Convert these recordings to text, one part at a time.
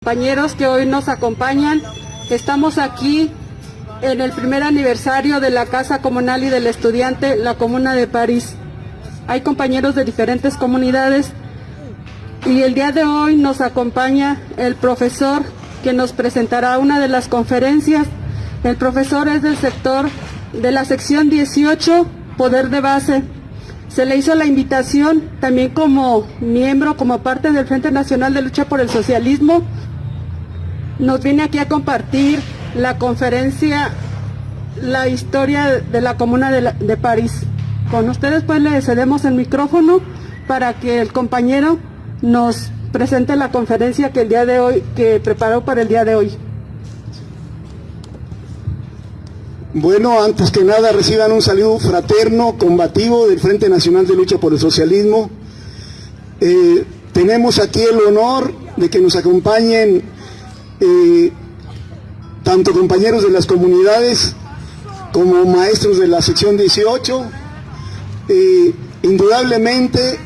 Compañeros que hoy nos acompañan, estamos aquí en el primer aniversario de la Casa Comunal y del Estudiante, la Comuna de París. Hay compañeros de diferentes comunidades y el día de hoy nos acompaña el profesor que nos presentará una de las conferencias. El profesor es del sector de la sección 18, Poder de Base. Se le hizo la invitación también como miembro, como parte del Frente Nacional de Lucha por el Socialismo. Nos viene aquí a compartir la conferencia, la historia de la Comuna de París. Con ustedes pues le cedemos el micrófono para que el compañero nos presente la conferencia que el día de hoy, que preparó para el día de hoy. Bueno, antes que nada reciban un saludo fraterno, combativo del Frente Nacional de Lucha por el Socialismo. Tenemos aquí el honor de que nos acompañen tanto compañeros de las comunidades como maestros de la sección 18. Indudablemente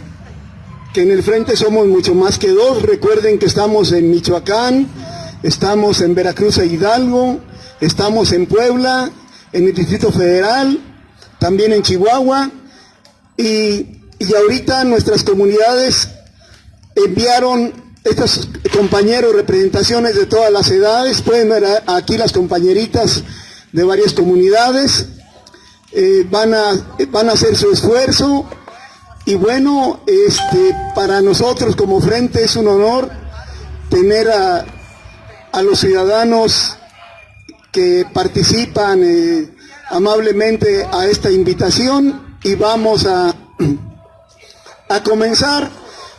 que en el frente somos mucho más que dos. Recuerden que estamos en Michoacán, estamos en Veracruz e Hidalgo, estamos en Puebla, en el Distrito Federal, también en Chihuahua, y ahorita nuestras comunidades enviaron estos compañeros, representaciones de todas las edades. Pueden ver aquí las compañeritas de varias comunidades, van a hacer su esfuerzo, y bueno, para nosotros como frente es un honor tener a los ciudadanos que participan amablemente a esta invitación, y vamos a comenzar.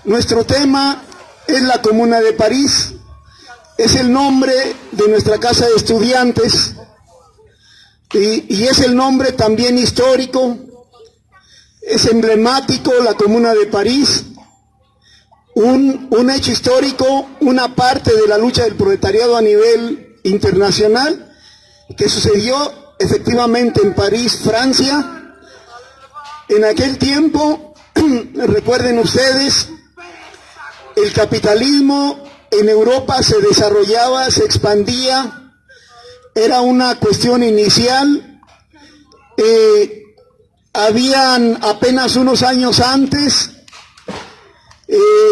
Nuestro tema es la Comuna de París, es el nombre de nuestra casa de estudiantes, y es el nombre también histórico, es emblemático la Comuna de París, un hecho histórico, una parte de la lucha del proletariado a nivel internacional, que sucedió efectivamente en París, Francia. En aquel tiempo, recuerden ustedes, el capitalismo en Europa se desarrollaba, se expandía, era una cuestión inicial. Habían apenas unos años antes,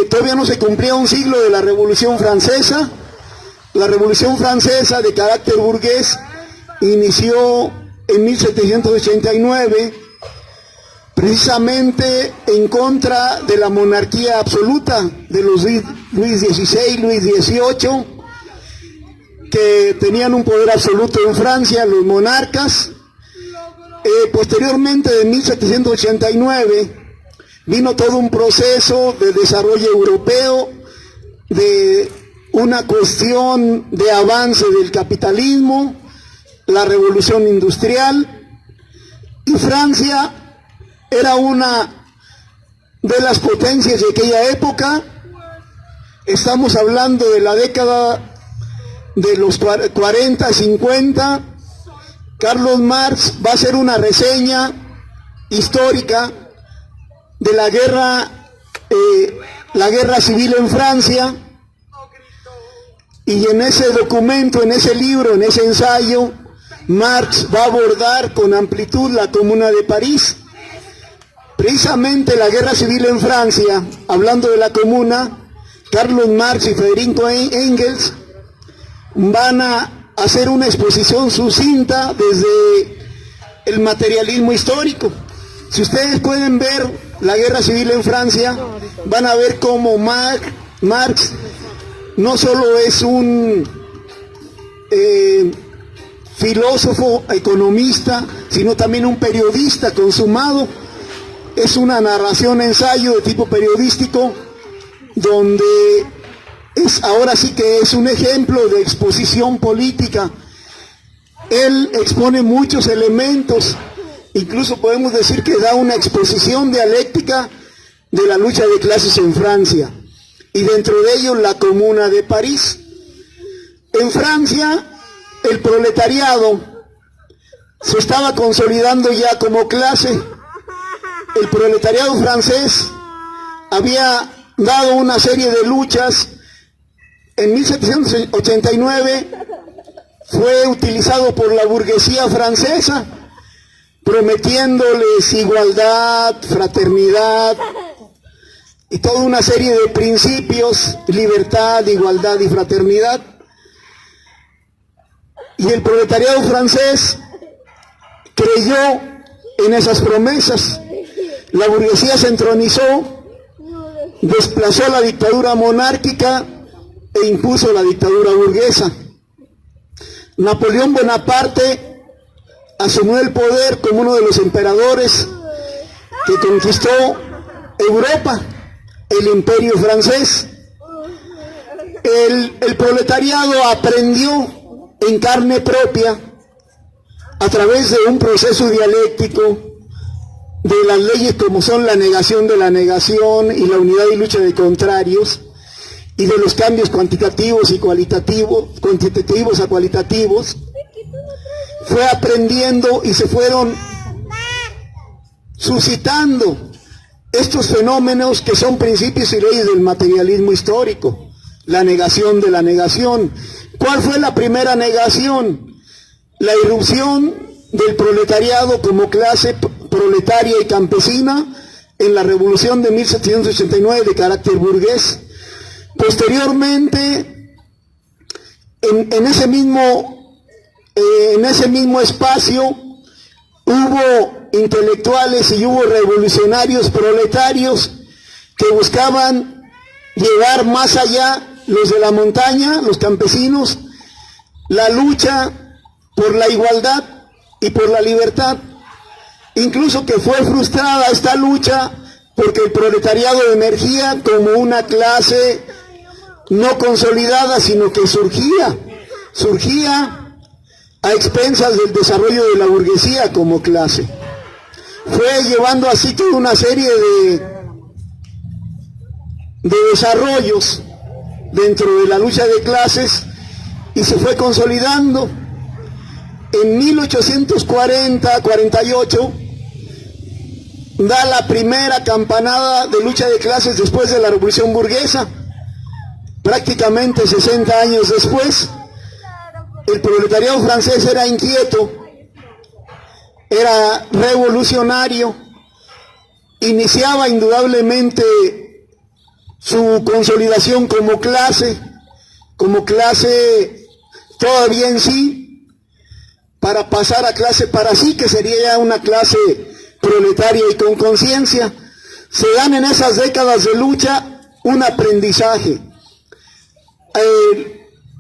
todavía no se cumplía un siglo de la Revolución Francesa. La Revolución Francesa de carácter burgués inició en 1789, precisamente en contra de la monarquía absoluta de los Luis XVI, Luis XVIII, que tenían un poder absoluto en Francia, los monarcas. Posteriormente, de 1789, vino todo un proceso de desarrollo europeo, de una cuestión de avance del capitalismo, la revolución industrial, y Francia era una de las potencias de aquella época. Estamos hablando de la década de los 40, 50. Carlos Marx va a hacer una reseña histórica de la guerra civil en Francia, y en ese documento, en ese libro, en ese ensayo, Marx va a abordar con amplitud la Comuna de París. Precisamente la guerra civil en Francia, hablando de la Comuna, Carlos Marx y Federico Engels van a hacer una exposición sucinta desde el materialismo histórico. Si ustedes pueden ver la guerra civil en Francia, van a ver cómo Marx no solo es un filósofo, economista, sino también un periodista consumado. Es una narración, ensayo de tipo periodístico, donde ahora sí que es un ejemplo de exposición política. Él expone muchos elementos, incluso podemos decir que da una exposición dialéctica de la lucha de clases en Francia, y dentro de ello la Comuna de París. En Francia, el proletariado se estaba consolidando ya como clase. El proletariado francés había dado una serie de luchas en 1789 fue utilizado por la burguesía francesa, prometiéndoles igualdad, fraternidad y toda una serie de principios, libertad, igualdad y fraternidad. Y el proletariado francés creyó en esas promesas. La burguesía se entronizó, desplazó la dictadura monárquica e impuso la dictadura burguesa. Napoleón Bonaparte asumió el poder como uno de los emperadores que conquistó Europa, el imperio francés. El proletariado aprendió en carne propia, a través de un proceso dialéctico, de las leyes como son la negación de la negación y la unidad y lucha de contrarios, y de los cambios cuantitativos y cualitativos, cuantitativos a cualitativos, fue aprendiendo y se fueron suscitando estos fenómenos que son principios y leyes del materialismo histórico, la negación de la negación. ¿Cuál fue la primera negación? La irrupción del proletariado como clase proletaria y campesina en la revolución de 1789 de carácter burgués. Posteriormente, en ese mismo espacio, hubo intelectuales y hubo revolucionarios proletarios que buscaban llevar más allá, los de la montaña, los campesinos, la lucha por la igualdad y por la libertad. Incluso que fue frustrada esta lucha porque el proletariado emergía como una clase no consolidada, sino que surgía a expensas del desarrollo de la burguesía como clase. Fue llevando así toda una serie de desarrollos dentro de la lucha de clases y se fue consolidando. En 1840-48 da la primera campanada de lucha de clases después de la Revolución Burguesa. Prácticamente 60 años después, el proletariado francés era inquieto, era revolucionario, iniciaba indudablemente su consolidación como clase todavía en sí, para pasar a clase para sí, que sería ya una clase proletaria y con conciencia. Se dan en esas décadas de lucha un aprendizaje.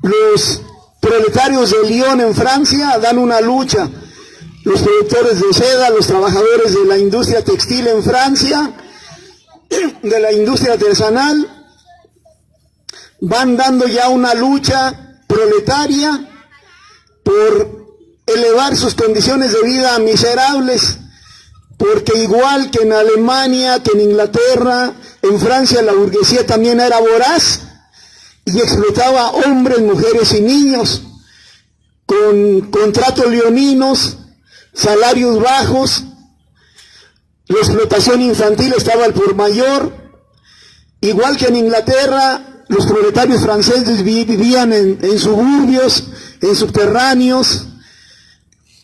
Los proletarios de Lyon en Francia dan una lucha, los productores de seda, los trabajadores de la industria textil en Francia, de la industria artesanal, van dando ya una lucha proletaria por elevar sus condiciones de vida miserables, porque igual que en Alemania, que en Inglaterra, en Francia la burguesía también era voraz y explotaba hombres, mujeres y niños con contratos leoninos, salarios bajos. La explotación infantil estaba al por mayor. Igual que en Inglaterra, los proletarios franceses vivían en suburbios, en subterráneos,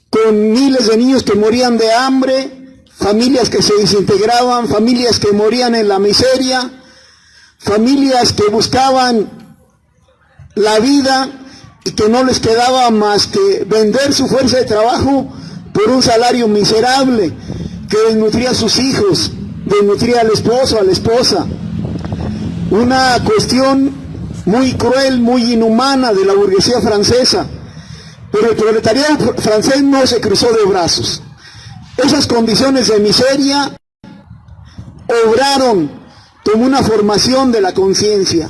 con miles de niños que morían de hambre, familias que se desintegraban, familias que morían en la miseria, familias que buscaban la vida y que no les quedaba más que vender su fuerza de trabajo por un salario miserable que desnutría a sus hijos, desnutría al esposo, a la esposa. Una cuestión muy cruel, muy inhumana de la burguesía francesa. Pero el proletariado francés no se cruzó de brazos. Esas condiciones de miseria obraron como una formación de la conciencia.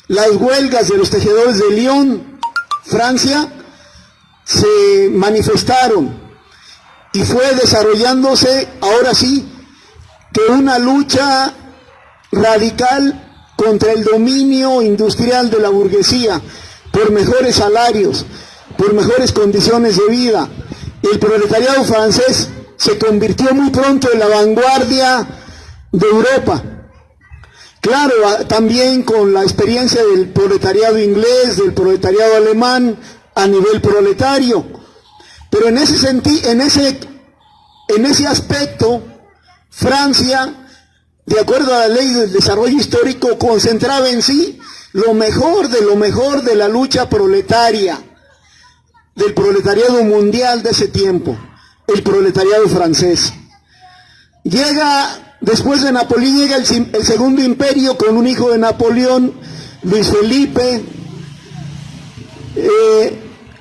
Las huelgas de los tejedores de Lyon, Francia, se manifestaron y fue desarrollándose, ahora sí, que una lucha radical contra el dominio industrial de la burguesía, por mejores salarios, por mejores condiciones de vida. El proletariado francés se convirtió muy pronto en la vanguardia de Europa. Claro, también con la experiencia del proletariado inglés, del proletariado alemán, a nivel proletario. Pero en ese sentido, en ese aspecto, Francia, de acuerdo a la ley del desarrollo histórico, concentraba en sí lo mejor de la lucha proletaria, del proletariado mundial de ese tiempo, el proletariado francés. Después de Napoleón, llega el Segundo Imperio con un hijo de Napoleón, Luis Felipe,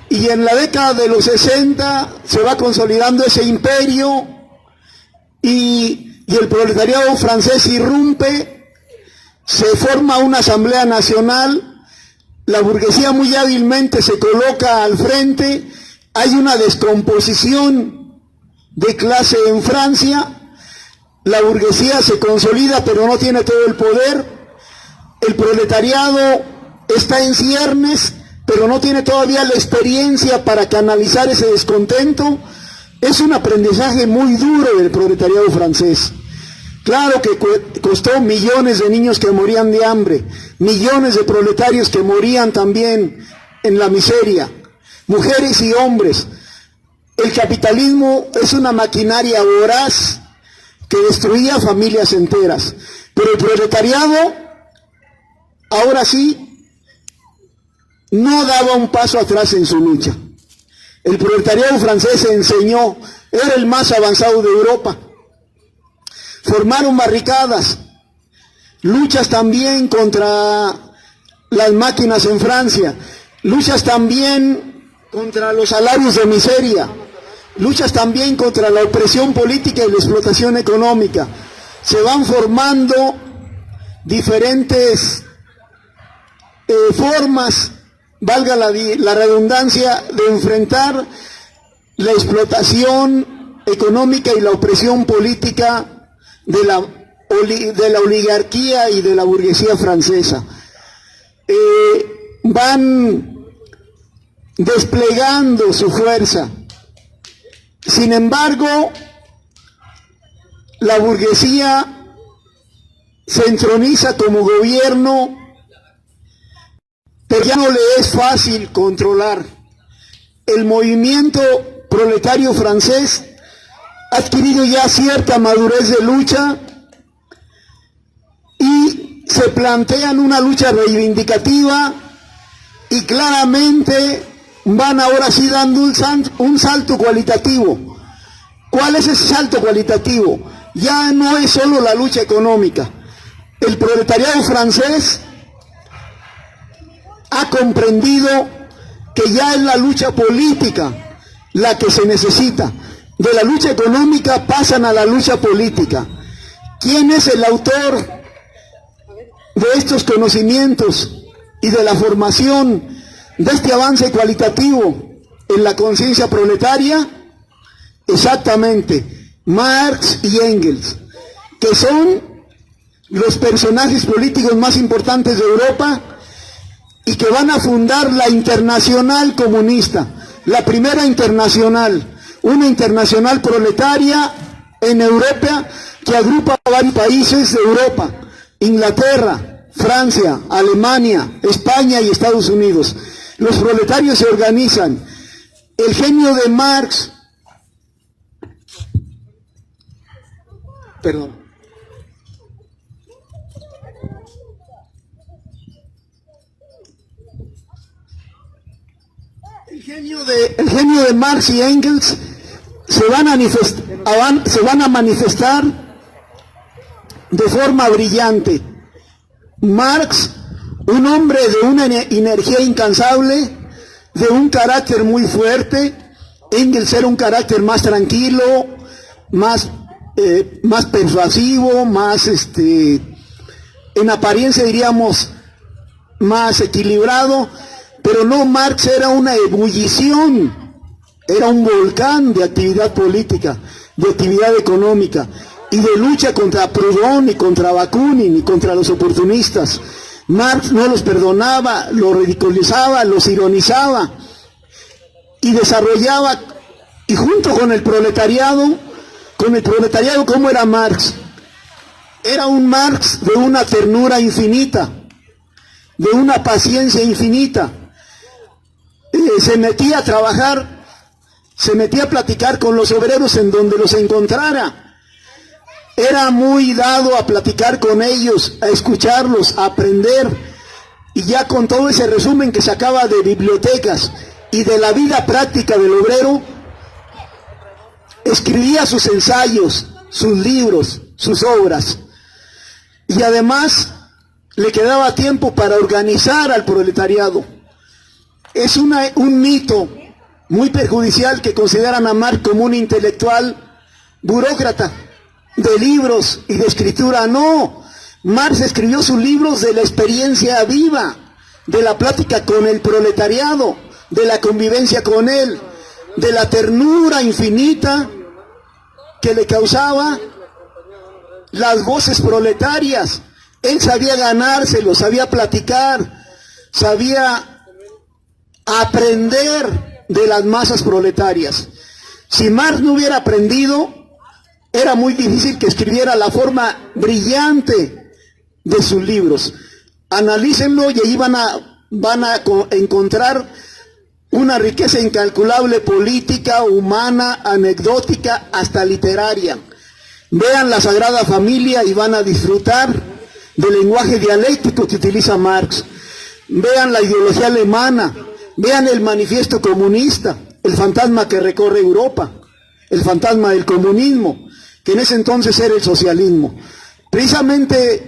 y en la década de los 60 se va consolidando ese imperio y el proletariado francés irrumpe, se forma una asamblea nacional, la burguesía muy hábilmente se coloca al frente, hay una descomposición de clase en Francia, la burguesía se consolida pero no tiene todo el poder, el proletariado está en ciernes pero no tiene todavía la experiencia para canalizar ese descontento. Es un aprendizaje muy duro del proletariado francés. Claro que costó millones de niños que morían de hambre, millones de proletarios que morían también en la miseria, mujeres y hombres. El capitalismo es una maquinaria voraz que destruía familias enteras. Pero el proletariado, ahora sí, no daba un paso atrás en su lucha. El proletariado francés se enseñó, era el más avanzado de Europa. Formaron barricadas, luchas también contra las máquinas en Francia, luchas también contra los salarios de miseria, luchas también contra la opresión política y la explotación económica. Se van formando diferentes formas, valga la redundancia, de enfrentar la explotación económica y la opresión política de la oligarquía y de la burguesía francesa. Van desplegando su fuerza. Sin embargo, la burguesía se entroniza como gobierno, pero ya no le es fácil controlar. El movimiento proletario francés ha adquirido ya cierta madurez de lucha y se plantean una lucha reivindicativa y claramente van ahora sí dando un salto cualitativo. ¿Cuál es ese salto cualitativo? Ya no es solo la lucha económica. El proletariado francés ha comprendido que ya es la lucha política la que se necesita. De la lucha económica pasan a la lucha política. ¿Quién es el autor de estos conocimientos y de la formación de este avance cualitativo en la conciencia proletaria? Exactamente, Marx y Engels, que son los personajes políticos más importantes de Europa y que van a fundar la Internacional Comunista, la primera internacional, una internacional proletaria en Europa que agrupa a varios países de Europa, Inglaterra, Francia, Alemania, España y Estados Unidos. Los proletarios se organizan. El genio de Marx, el genio de Marx y Engels se van a manifestar de forma brillante. Marx, un hombre de una energía incansable, de un carácter muy fuerte. Engels era un carácter más tranquilo, más persuasivo, más en apariencia diríamos más equilibrado, pero no, Marx era una ebullición, era un volcán de actividad política, de actividad económica y de lucha contra Proudhon y contra Bakunin y contra los oportunistas. Marx no los perdonaba, los ridiculizaba, los ironizaba y desarrollaba, y junto con el proletariado, ¿cómo era Marx? Era un Marx de una ternura infinita, de una paciencia infinita. Se metía a trabajar, se metía a platicar con los obreros en donde los encontrara. Era muy dado a platicar con ellos, a escucharlos, a aprender. Y ya con todo ese resumen que sacaba de bibliotecas y de la vida práctica del obrero, escribía sus ensayos, sus libros, sus obras. Y además le quedaba tiempo para organizar al proletariado. Es un mito muy perjudicial que consideran a Marx como un intelectual burócrata de libros y de escritura. No, Marx escribió sus libros de la experiencia viva, de la plática con el proletariado, de la convivencia con él, de la ternura infinita que le causaba las voces proletarias. Él sabía ganárselo, sabía platicar, sabía aprender de las masas proletarias. Si Marx no hubiera aprendido, era muy difícil que escribiera la forma brillante de sus libros. Analícenlo y ahí van a encontrar una riqueza incalculable política, humana, anecdótica, hasta literaria. Vean la Sagrada Familia y van a disfrutar del lenguaje dialéctico que utiliza Marx. Vean la ideología alemana, vean el manifiesto comunista, el fantasma que recorre Europa, el fantasma del comunismo, que en ese entonces era el socialismo. Precisamente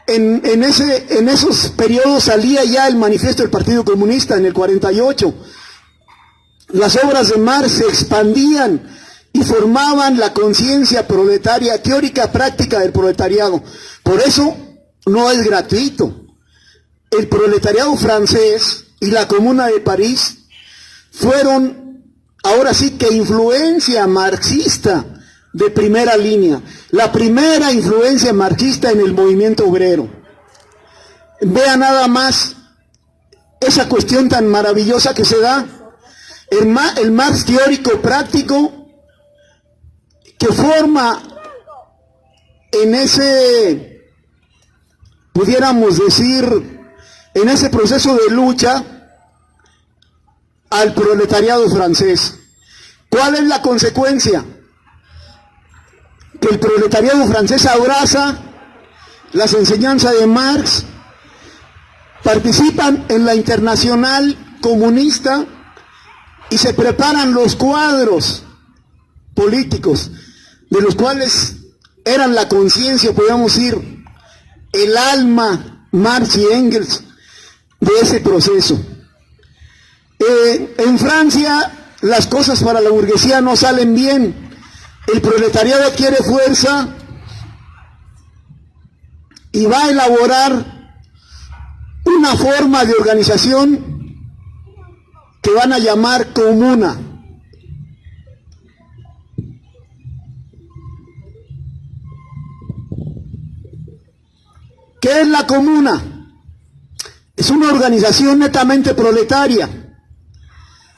en esos periodos salía ya el manifiesto del Partido Comunista en el 48. Las obras de Marx se expandían y formaban la conciencia proletaria, teórica, práctica del proletariado. Por eso no es gratuito. El proletariado francés y la Comuna de París fueron, ahora sí que influencia marxista de primera línea, la primera influencia marxista en el movimiento obrero. Vea nada más esa cuestión tan maravillosa que se da, el Marx teórico práctico, que forma en ese, pudiéramos decir, en ese proceso de lucha al proletariado francés. ¿Cuál es la consecuencia? Que el proletariado francés abraza las enseñanzas de Marx, participan en la Internacional Comunista y se preparan los cuadros políticos, de los cuales eran la conciencia, podríamos decir, el alma, Marx y Engels, de ese proceso. En Francia las cosas para la burguesía no salen bien. El proletariado adquiere fuerza y va a elaborar una forma de organización que van a llamar comuna. ¿Qué es la comuna? Es una organización netamente proletaria.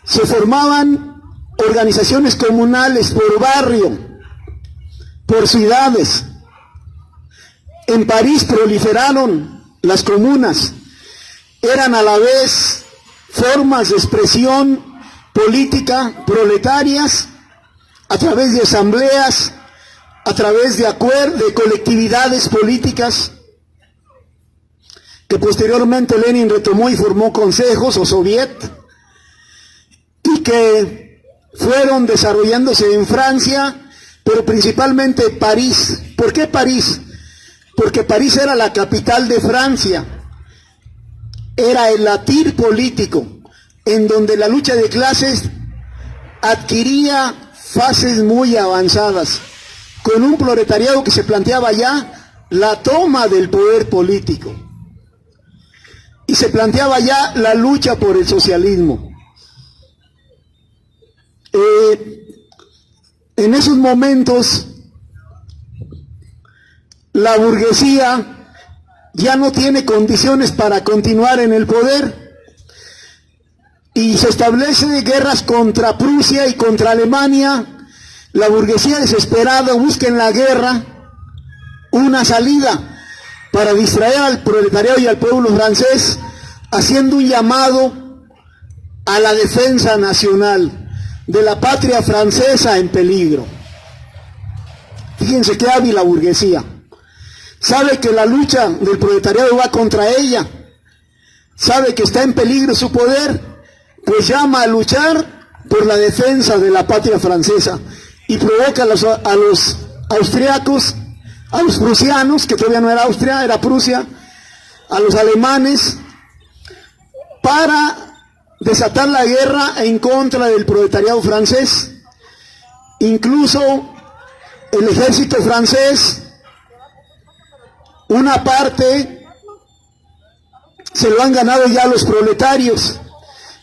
Se formaban organizaciones comunales por barrio, por ciudades. En París proliferaron las comunas. Eran a la vez formas de expresión política proletarias a través de asambleas, a través de colectividades políticas, que posteriormente Lenin retomó y formó consejos o soviet, y que fueron desarrollándose en Francia, pero principalmente París. ¿Por qué París? Porque París era la capital de Francia, era el latir político, en donde la lucha de clases adquiría fases muy avanzadas, con un proletariado que se planteaba ya la toma del poder político, y se planteaba ya la lucha por el socialismo. En esos momentos, la burguesía ya no tiene condiciones para continuar en el poder y se establecen guerras contra Prusia y contra Alemania. La burguesía desesperada busca en la guerra una salida para distraer al proletariado y al pueblo francés, haciendo un llamado a la defensa nacional de la patria francesa en peligro. Fíjense qué hábil la burguesía. Sabe que la lucha del proletariado va contra ella, sabe que está en peligro su poder, pues llama a luchar por la defensa de la patria francesa y provoca a los austriacos, a los prusianos, que todavía no era Austria, era Prusia, a los alemanes, para desatar la guerra en contra del proletariado francés. Incluso el ejército francés, una parte se lo han ganado ya los proletarios,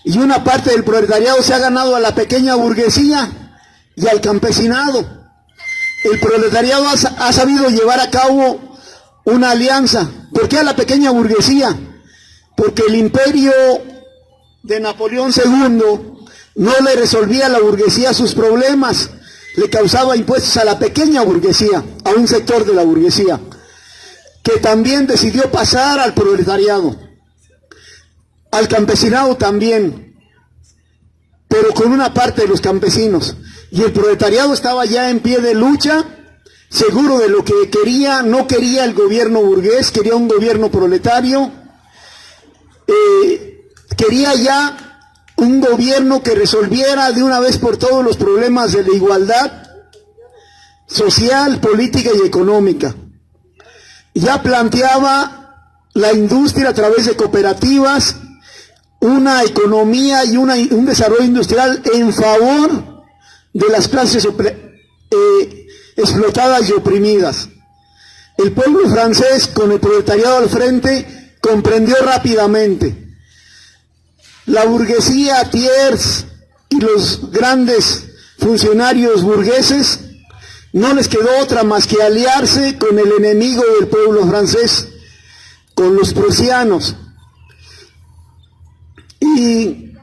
y una parte del proletariado se ha ganado a la pequeña burguesía y al campesinado. El proletariado ha sabido llevar a cabo una alianza. ¿Por qué a la pequeña burguesía? Porque el imperio de Napoleón II no le resolvía a la burguesía sus problemas, le causaba impuestos a la pequeña burguesía, a un sector de la burguesía, que también decidió pasar al proletariado, al campesinado también, pero con una parte de los campesinos. Y el proletariado estaba ya en pie de lucha, seguro de lo que quería. No quería el gobierno burgués, quería un gobierno proletario. Quería ya un gobierno que resolviera de una vez por todos los problemas de la igualdad social, política y económica. Ya planteaba la industria a través de cooperativas, una economía y un desarrollo industrial en favor de las clases explotadas y oprimidas. El pueblo francés, con el proletariado al frente, comprendió rápidamente. La burguesía, Thiers y los grandes funcionarios burgueses, no les quedó otra más que aliarse con el enemigo del pueblo francés, con los prusianos. Y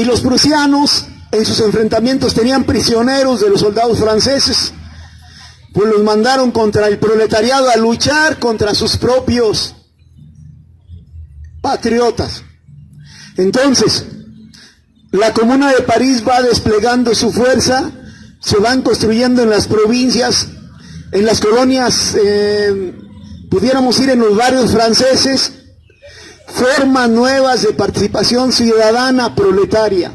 los prusianos, en sus enfrentamientos, tenían prisioneros de los soldados franceses, pues los mandaron contra el proletariado a luchar contra sus propios patriotas. Entonces, la Comuna de París va desplegando su fuerza, se van construyendo en las provincias, en las colonias, pudiéramos ir en los barrios franceses, formas nuevas de participación ciudadana proletaria.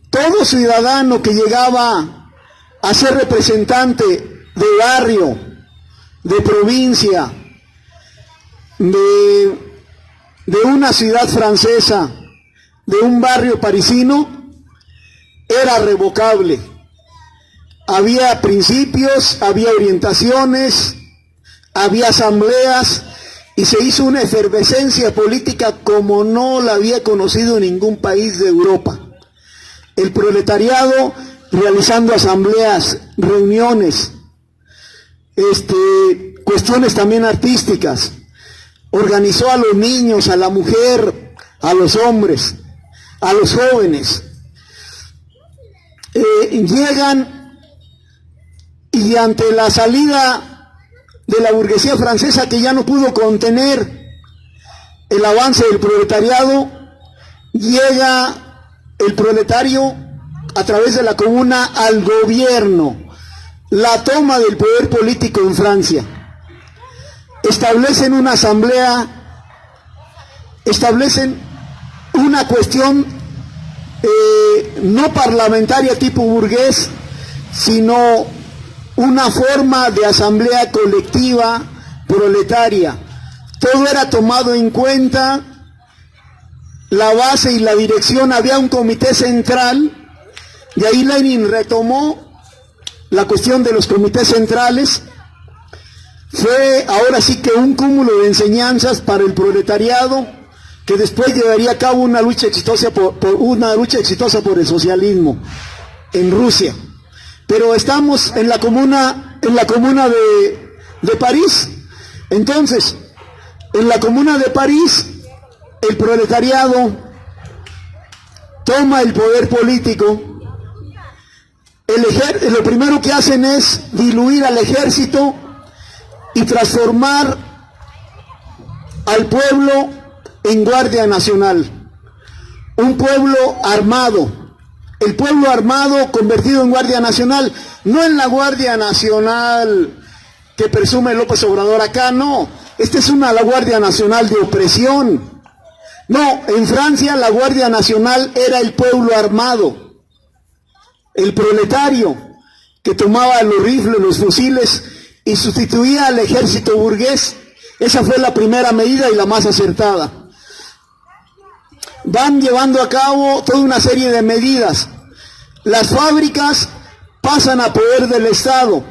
Todo ciudadano que llegaba a ser representante de barrio, de provincia, de una ciudad francesa, de un barrio parisino, era revocable. Había principios, había orientaciones, había asambleas, y se hizo una efervescencia política como no la había conocido ningún país de Europa. El proletariado realizando asambleas, reuniones, cuestiones también artísticas, organizó a los niños, a la mujer, a los hombres, a los jóvenes. Llegan, y ante la salida de la burguesía francesa, que ya no pudo contener el avance del proletariado, llega el proletario a través de la Comuna al gobierno, la toma del poder político en Francia. Establecen una asamblea, establecen una cuestión no parlamentaria tipo burgués, sino una forma de asamblea colectiva proletaria. Todo era tomado en cuenta, la base y la dirección. Había un comité central, y ahí Lenin retomó la cuestión de los comités centrales. Fue ahora sí que un cúmulo de enseñanzas para el proletariado, que después llevaría a cabo una lucha exitosa por el socialismo en Rusia. Pero estamos en la comuna de París. Entonces, en la Comuna de París, el proletariado toma el poder político, lo primero que hacen es diluir al ejército y transformar al pueblo en Guardia Nacional, un pueblo armado. El pueblo armado convertido en Guardia Nacional, no en la Guardia Nacional que presume López Obrador acá, no. Esta es la Guardia Nacional de opresión. No, en Francia la Guardia Nacional era el pueblo armado, el proletario, que tomaba los rifles, los fusiles y sustituía al ejército burgués. Esa fue la primera medida y la más acertada. Van llevando a cabo toda una serie de medidas. Las fábricas pasan a poder del Estado.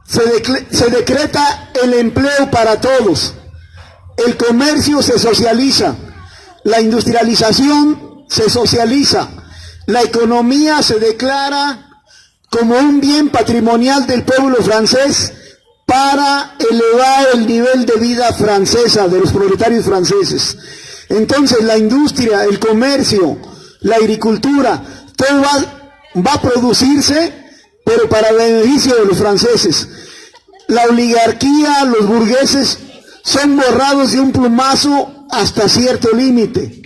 Se decreta el empleo para todos. El comercio se socializa. La industrialización se socializa. La economía se declara como un bien patrimonial del pueblo francés para elevar el nivel de vida francesa, de los proletarios franceses. Entonces la industria, el comercio, la agricultura, todo va a producirse, pero para el beneficio de los franceses. La oligarquía, los burgueses, son borrados de un plumazo hasta cierto límite.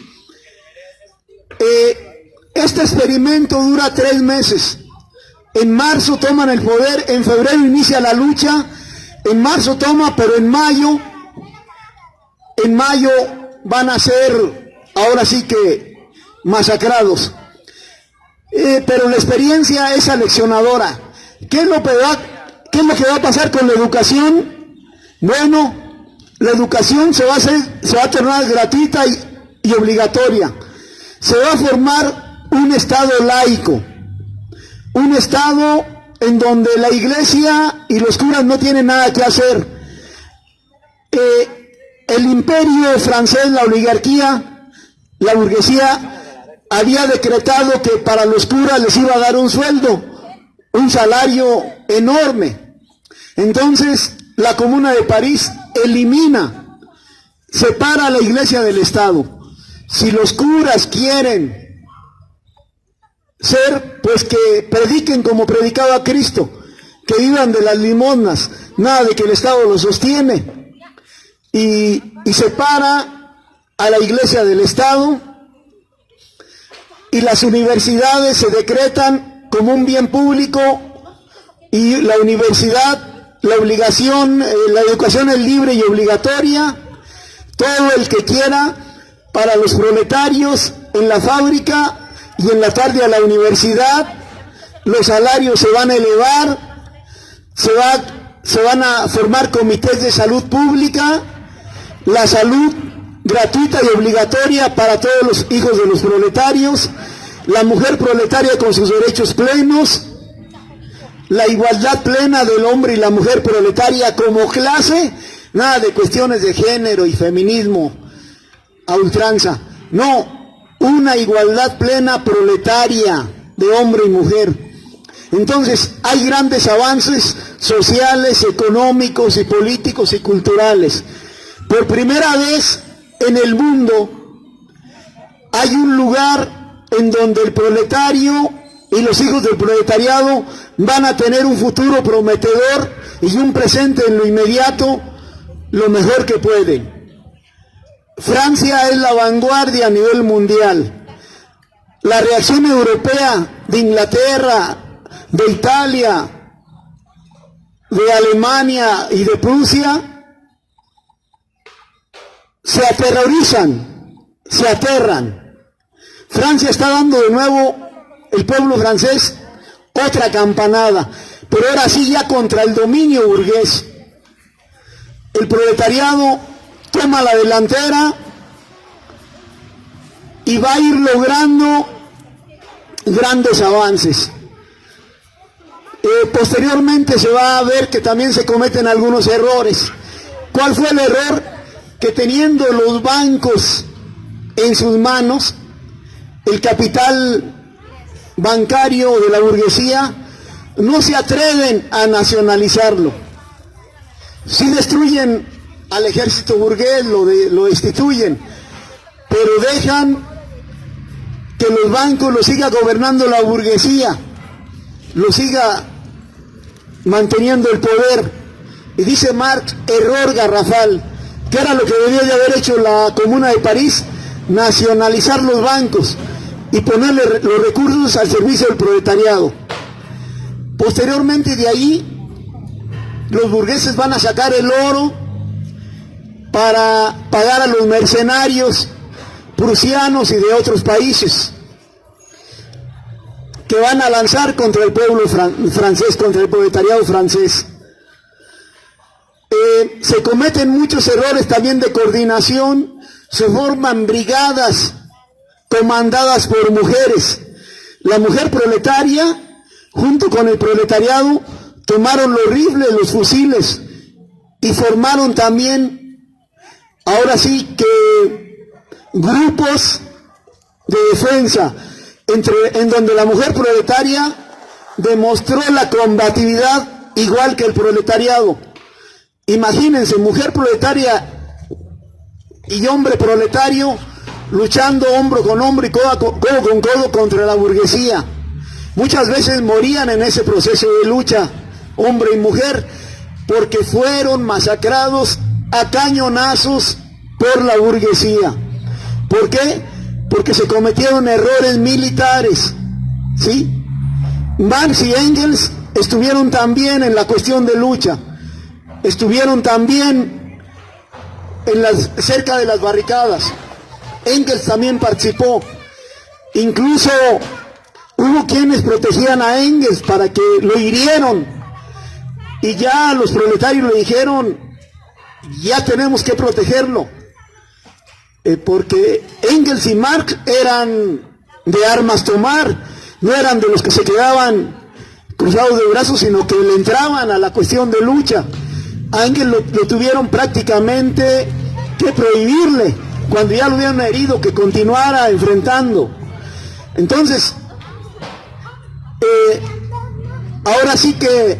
Este experimento dura 3 meses. En marzo toman el poder, en febrero inicia la lucha. En marzo toma, pero en mayo van a ser, ahora sí que, masacrados. Pero la experiencia es aleccionadora. ¿Qué es lo que va a pasar con la educación? Bueno, la educación se va a tornar gratuita y obligatoria. Se va a formar un Estado laico, un Estado en donde la iglesia y los curas no tienen nada que hacer. El imperio francés, la oligarquía, la burguesía, había decretado que para los curas les iba a dar un sueldo, un salario enorme. Entonces, la Comuna de París separa a la iglesia del Estado. Si los curas quieren ser, pues que prediquen como predicaba Cristo, que vivan de las limosnas, nada de que el Estado los sostiene, y separa a la iglesia del Estado, y las universidades se decretan como un bien público, y la universidad, la obligación, la educación es libre y obligatoria, todo el que quiera, para los proletarios en la fábrica, y en la tarde a la universidad. Los salarios se van a elevar, se van a formar comités de salud pública, la salud gratuita y obligatoria para todos los hijos de los proletarios, la mujer proletaria con sus derechos plenos, la igualdad plena del hombre y la mujer proletaria como clase, nada de cuestiones de género y feminismo a ultranza, no, una igualdad plena proletaria de hombre y mujer. Entonces, hay grandes avances sociales, económicos y políticos y culturales. Por primera vez en el mundo hay un lugar en donde el proletario y los hijos del proletariado van a tener un futuro prometedor y un presente en lo inmediato lo mejor que pueden. Francia es la vanguardia a nivel mundial. La reacción europea de Inglaterra, de Italia, de Alemania y de Prusia se aterrorizan, se aterran. Francia está dando de nuevo, el pueblo francés, otra campanada, pero ahora sí ya contra el dominio burgués. El proletariado toma la delantera y va a ir logrando grandes avances. Posteriormente se va a ver que también se cometen algunos errores. ¿Cuál fue el error? Que teniendo los bancos en sus manos, el capital bancario de la burguesía, no se atreven a nacionalizarlo. Sí destruyen al ejército burgués, lo destituyen, pero dejan que los bancos los siga gobernando la burguesía, los siga manteniendo el poder. Y dice Marx, error garrafal, que era lo que debió de haber hecho la Comuna de París, nacionalizar los bancos y ponerle los recursos al servicio del proletariado. Posteriormente de ahí, los burgueses van a sacar el oro para pagar a los mercenarios prusianos y de otros países que van a lanzar contra el pueblo francés, contra el proletariado francés. Se cometen muchos errores también de coordinación, se forman brigadas comandadas por mujeres. La mujer proletaria, junto con el proletariado, tomaron los rifles, los fusiles, y formaron también, ahora sí que, grupos de defensa, en donde la mujer proletaria demostró la combatividad igual que el proletariado. Imagínense, mujer proletaria y hombre proletario luchando hombro con hombro y codo con codo contra la burguesía. Muchas veces morían en ese proceso de lucha, hombre y mujer, porque fueron masacrados a cañonazos por la burguesía. ¿Por qué? Porque se cometieron errores militares, ¿sí? Marx y Engels estuvieron también en la cuestión de lucha, estuvieron también cerca de las barricadas. Engels también participó, incluso hubo quienes protegían a Engels para que lo hirieron, y ya los proletarios le dijeron, ya tenemos que protegerlo, porque Engels y Marx eran de armas tomar, no eran de los que se quedaban cruzados de brazos, sino que le entraban a la cuestión de lucha. A Engels lo tuvieron prácticamente que prohibirle, cuando ya lo hubieran herido, que continuara enfrentando. Entonces, ahora sí que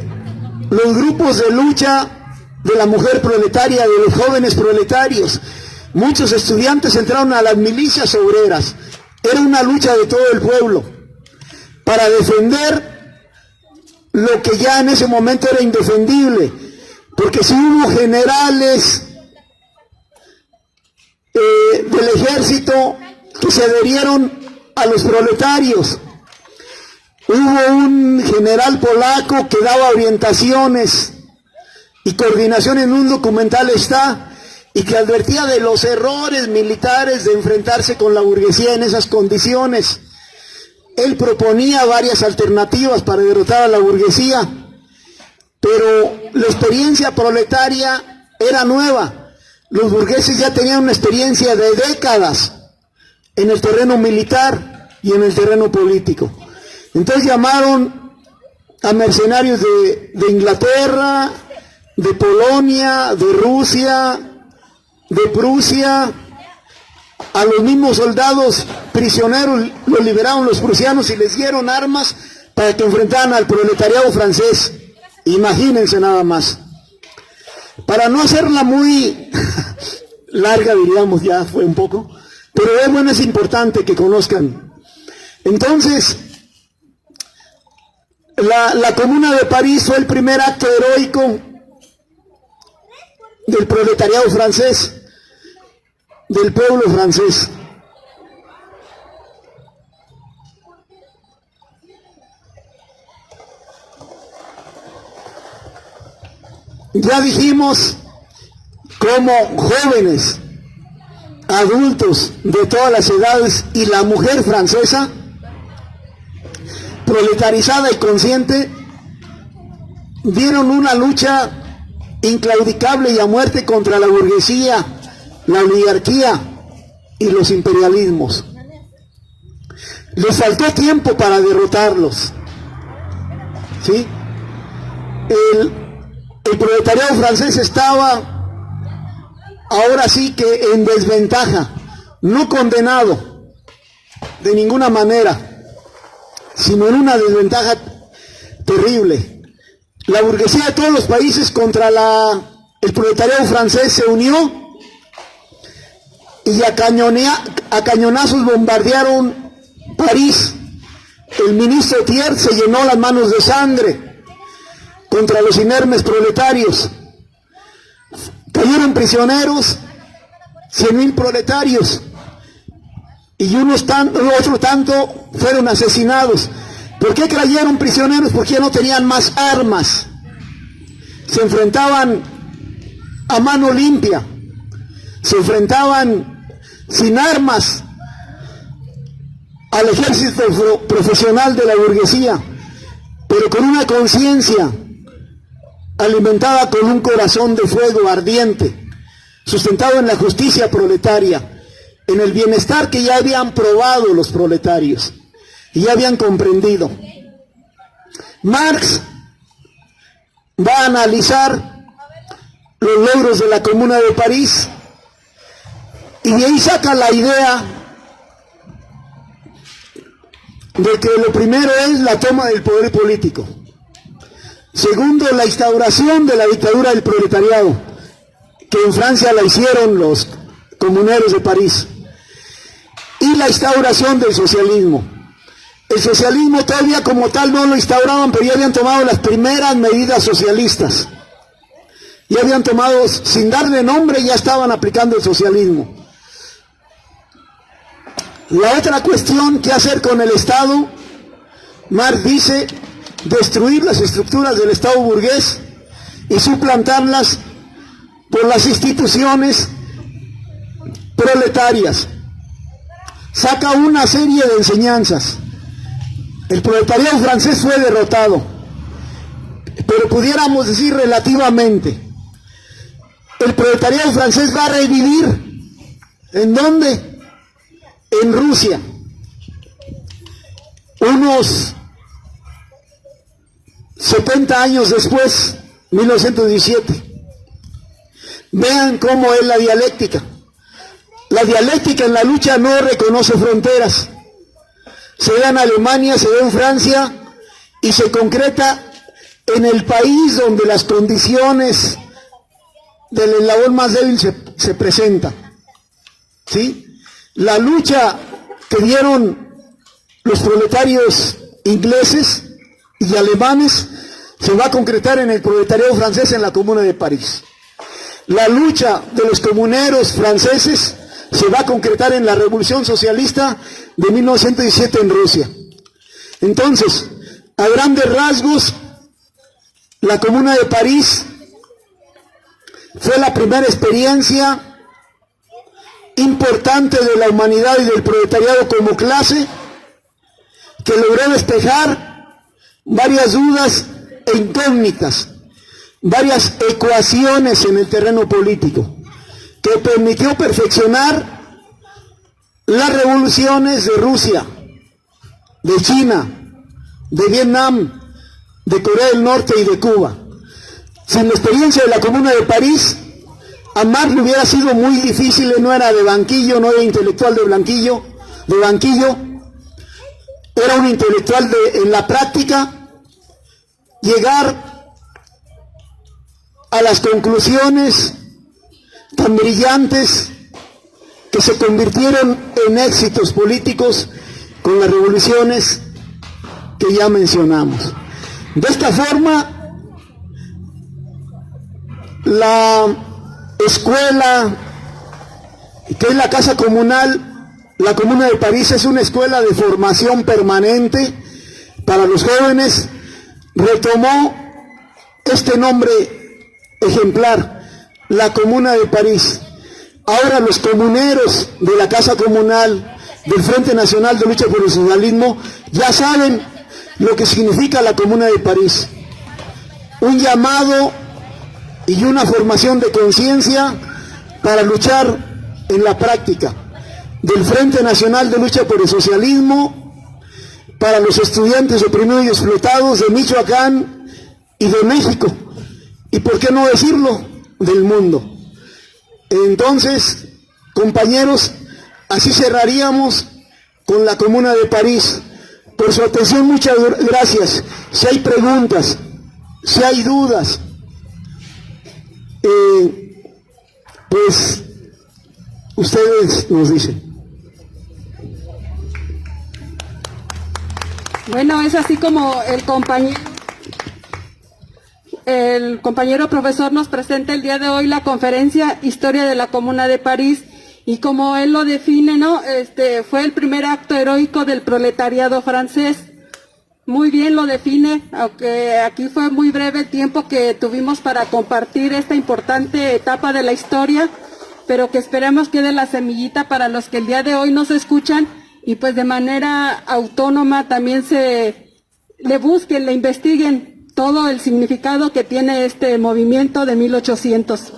los grupos de lucha de la mujer proletaria, de los jóvenes proletarios, muchos estudiantes entraron a las milicias obreras. Era una lucha de todo el pueblo para defender lo que ya en ese momento era indefendible, porque si hubo generales del ejército que se adherieron a los proletarios. Hubo un general polaco que daba orientaciones y coordinación, en un documental está, y que advertía de los errores militares de enfrentarse con la burguesía en esas condiciones. Él proponía varias alternativas para derrotar a la burguesía, pero la experiencia proletaria era nueva. Los burgueses ya tenían una experiencia de décadas en el terreno militar y en el terreno político. Entonces llamaron a mercenarios de Inglaterra, de Polonia, de Rusia, de Prusia, a los mismos soldados prisioneros los liberaron los prusianos y les dieron armas para que enfrentaran al proletariado francés. Imagínense nada más. Para no hacerla muy larga, diríamos, ya fue un poco, pero es importante que conozcan. Entonces, la Comuna de París fue el primer acto heroico del proletariado francés, del pueblo francés. Ya dijimos cómo jóvenes, adultos de todas las edades y la mujer francesa, proletarizada y consciente, dieron una lucha inclaudicable y a muerte contra la burguesía, la oligarquía y los imperialismos. Les faltó tiempo para derrotarlos, ¿sí? El proletariado francés estaba ahora sí que en desventaja, no condenado de ninguna manera, sino en una desventaja terrible. La burguesía de todos los países contra el proletariado francés se unió y a cañonazos bombardearon París, el ministro Thiers se llenó las manos de sangre contra los inermes proletarios. Cayeron prisioneros 100.000 proletarios y otros tanto fueron asesinados. ¿Por qué cayeron prisioneros? Porque ya no tenían más armas. Se enfrentaban a mano limpia, se enfrentaban sin armas al ejército profesional de la burguesía, pero con una conciencia alimentada con un corazón de fuego ardiente, sustentado en la justicia proletaria, en el bienestar que ya habían probado los proletarios y ya habían comprendido. Marx va a analizar los logros de la Comuna de París y de ahí saca la idea de que lo primero es la toma del poder político. Segundo, la instauración de la dictadura del proletariado, que en Francia la hicieron los comuneros de París. Y la instauración del socialismo. El socialismo todavía como tal no lo instauraban, pero ya habían tomado las primeras medidas socialistas. Ya habían tomado, sin darle nombre, ya estaban aplicando el socialismo. La otra cuestión, ¿qué hacer con el Estado? Marx dice, destruir las estructuras del Estado burgués y suplantarlas por las instituciones proletarias. Saca una serie de enseñanzas. El proletariado francés fue derrotado, pero pudiéramos decir relativamente. El proletariado francés va a revivir. ¿En dónde? En Rusia. Unos 70 años después, 1917. Vean cómo es la dialéctica. La dialéctica en la lucha no reconoce fronteras. Se da en Alemania, se da en Francia y se concreta en el país donde las condiciones del eslabón más débil se presentan. ¿Sí? La lucha que dieron los proletarios ingleses y alemanes se va a concretar en el proletariado francés en la Comuna de París. La lucha de los comuneros franceses se va a concretar en la Revolución Socialista de 1917 en Rusia. Entonces, a grandes rasgos, la Comuna de París fue la primera experiencia importante de la humanidad y del proletariado como clase, que logró despejar varias dudas e incógnitas, varias ecuaciones en el terreno político, que permitió perfeccionar las revoluciones de Rusia, de China, de Vietnam, de Corea del Norte y de Cuba. Sin la experiencia de la Comuna de París, a Marx le hubiera sido muy difícil. No era de banquillo, no era intelectual de banquillo, era un intelectual en la práctica, llegar a las conclusiones tan brillantes que se convirtieron en éxitos políticos con las revoluciones que ya mencionamos. De esta forma, la escuela, que es la Casa Comunal, la Comuna de París, es una escuela de formación permanente para los jóvenes. Retomó este nombre ejemplar, la Comuna de París. Ahora los comuneros de la Casa Comunal, del Frente Nacional de Lucha por el Socialismo, ya saben lo que significa la Comuna de París. Un llamado y una formación de conciencia para luchar en la práctica del Frente Nacional de Lucha por el Socialismo para los estudiantes oprimidos y explotados de Michoacán y de México, y por qué no decirlo, del mundo. Entonces, compañeros, así cerraríamos con la Comuna de París. Por su atención, muchas gracias. Si hay preguntas, si hay dudas, pues ustedes nos dicen. Bueno, es así como el compañero profesor nos presenta el día de hoy la conferencia Historia de la Comuna de París, y como él lo define, ¿no? Fue el primer acto heroico del proletariado francés. Muy bien lo define, aunque aquí fue muy breve el tiempo que tuvimos para compartir esta importante etapa de la historia, pero que esperemos quede la semillita para los que el día de hoy nos escuchan y pues de manera autónoma también le busquen, le investiguen todo el significado que tiene este movimiento de 1800.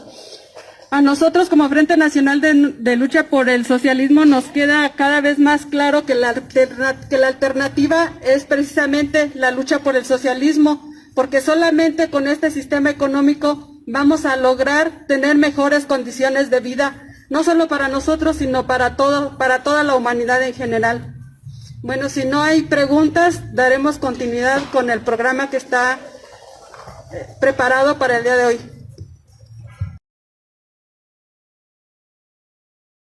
A nosotros como Frente Nacional de Lucha por el Socialismo nos queda cada vez más claro que la alternativa es precisamente la lucha por el socialismo, porque solamente con este sistema económico vamos a lograr tener mejores condiciones de vida, no solo para nosotros, sino para toda la humanidad en general. Bueno, si no hay preguntas, daremos continuidad con el programa que está preparado para el día de hoy.